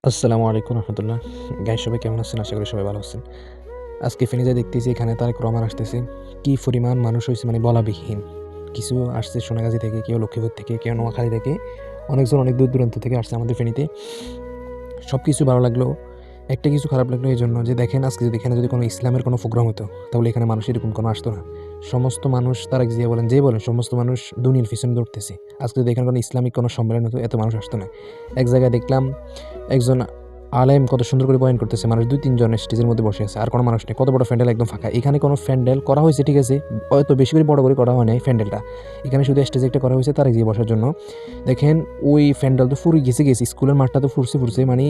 আসসালামু আলাইকুম রহমতুল্লাহ। গাইস সবাই কেমন আছেন? আশা করি সবাই ভালো আছেন। আজকে ফেনী যা দেখতেছি এখানে তারেক রহমান আসতেছে। কি পরিমাণ মানুষ হইছে মানে বলাবিহীন। কিছু আসছে সোনাগাজী থেকে, কেউ লক্ষ্মীপুর থেকে, কেউ নোয়াখালী থেকে। অনেকজন অনেক দূর দূরান্ত থেকে আসছে আমাদের ফেনীতে। সবকিছু ভালো লাগলেও একটা কিছু খারাপ লাগলো এইজন্য যে দেখেন আজকে যদি এখানে যদি কোনো ইসলামের কোনো প্রোগ্রাম হতো তাহলে এখানে মানুষ এরকম কোনো আসতো না। সমস্ত মানুষ তারেক জিয়া বলেন, যেই বলেন সমস্ত মানুষ দুনিয়ার পিছনে দৌড়তেছে। আজকে যদি এখানে কোনো ইসলামিক কোনো সম্মেলন হতো এত মানুষ আসতো না। এক জায়গায় দেখলাম একজন আলেম কত সুন্দর করে বয়ান করতেছে, মানুষ ২-৩ জন স্টেজের মধ্যে বসে আছে, আর কোনো মানুষ নেই। কত বড় প্যান্ডেল একদম ফাঁকা। এখানে কোনো প্যান্ডেল করা হয়েছে ঠিক আছে, অত বেশি করে বড় করে করা হয় নাই প্যান্ডেলটা। এখানে শুধু স্টেজে একটা করা হয়েছে তারেক জিয়া বসার জন্য। দেখেন ওই প্যান্ডেল তো ফুরে গেছে, স্কুলের মাঠটা তো ফুরছে মানে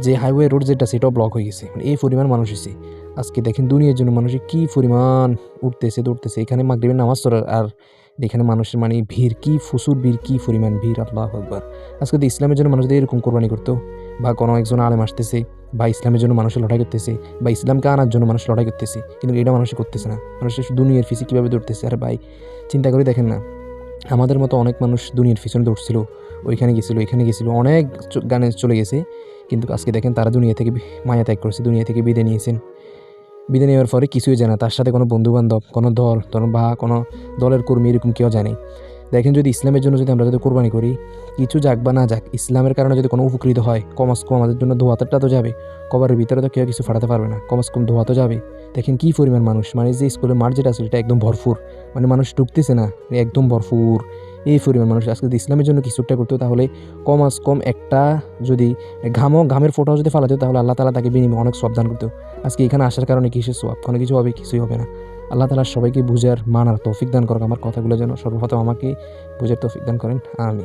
যে হাইওয়ে রোড যেটা সেটাও ব্লক হয়ে গেছে। মানে এই পরিমাণ মানুষ হয়েছে। আজকে দেখেন দুনিয়ার জন্য মানুষের কি পরিমাণ উঠতেছে দৌড়তেছে। এখানে মাগরিবের নামাজ পড়ার আর এখানে মানুষের মানে ভিড় কি প্রচুর ভিড়, কি পরিমাণ ভিড়, আল্লাহু আকবার। আজকে যদি ইসলামের জন্য মানুষ যদি এরকম কোরবানি করতো, বা কোনো একজন আলেম আসতেছে, বা ইসলামের জন্য মানুষের লড়াই করতেছে, বা ইসলামকে আনার জন্য মানুষ লড়াই করতেছে, কিন্তু এটা মানুষ করতেছে না। মানুষের দুনিয়ার পিছে কীভাবে দৌড়তেছে। আর ভাই চিন্তা করে দেখেন না, আমাদের মতো অনেক মানুষ দুনিয়ার পিছনে দৌড়ছিল, ওইখানে গেছিলো এখানে গেছিলো, অনেক গানে চলে গেছে, কিন্তু আজকে দেখেন তারা দুনিয়া থেকে মায়া ত্যাগ করেছে, দুনিয়া থেকে বিদায় নিয়েছেন। বিদায় নেওয়ার পরে কিছুই জানে, তার সাথে কোনো বন্ধুবান্ধব, কোনো দল বা কোনো দলের কর্মী এরকম কেউ জানে। দেখেন যদি ইসলামের জন্য যদি আমরা যদি কোরবানি করি, কিছু যাক বা না যাক, ইসলামের কারণে যদি কোনো উপকৃত হয়, কমাস কম আমাদের জন্য ধোয়াতেরটা তো যাবে। কবরের ভিতরে তো কেউ কিছু ফাটাতে পারবে না, কমাস কম ধোয়া তো যাবে। দেখেন কী পরিমাণ মানুষ, মানে যে স্কুলের মাঠ যেটা আসলে এটা একদম ভরপুর, মানে মানুষ ঢুকতেছে না, একদম ভরপুর। এই পরিমাণ মানুষ আজকে যদি ইসলামের জন্য কিছু একটা করতো, তাহলে কমাস কম একটা যদি ঘামের ফোঁটাও যদি ফালাতো, তাহলে আল্লাহ তাআলা তাকে বিনিময়ে অনেক সব দান করতো। আজকে এখানে আসার কারণে কিসের সওয়াব? কোনো কিছু হবে? কিছুই হবে না। আল্লাহ তাআলা সবাইকে বুঝার মানার তৌফিক দান করুক। আমার কথাগুলো যেন সর্বপ্রথম আমাকে বুঝার তৌফিক দান করেন। আমিন।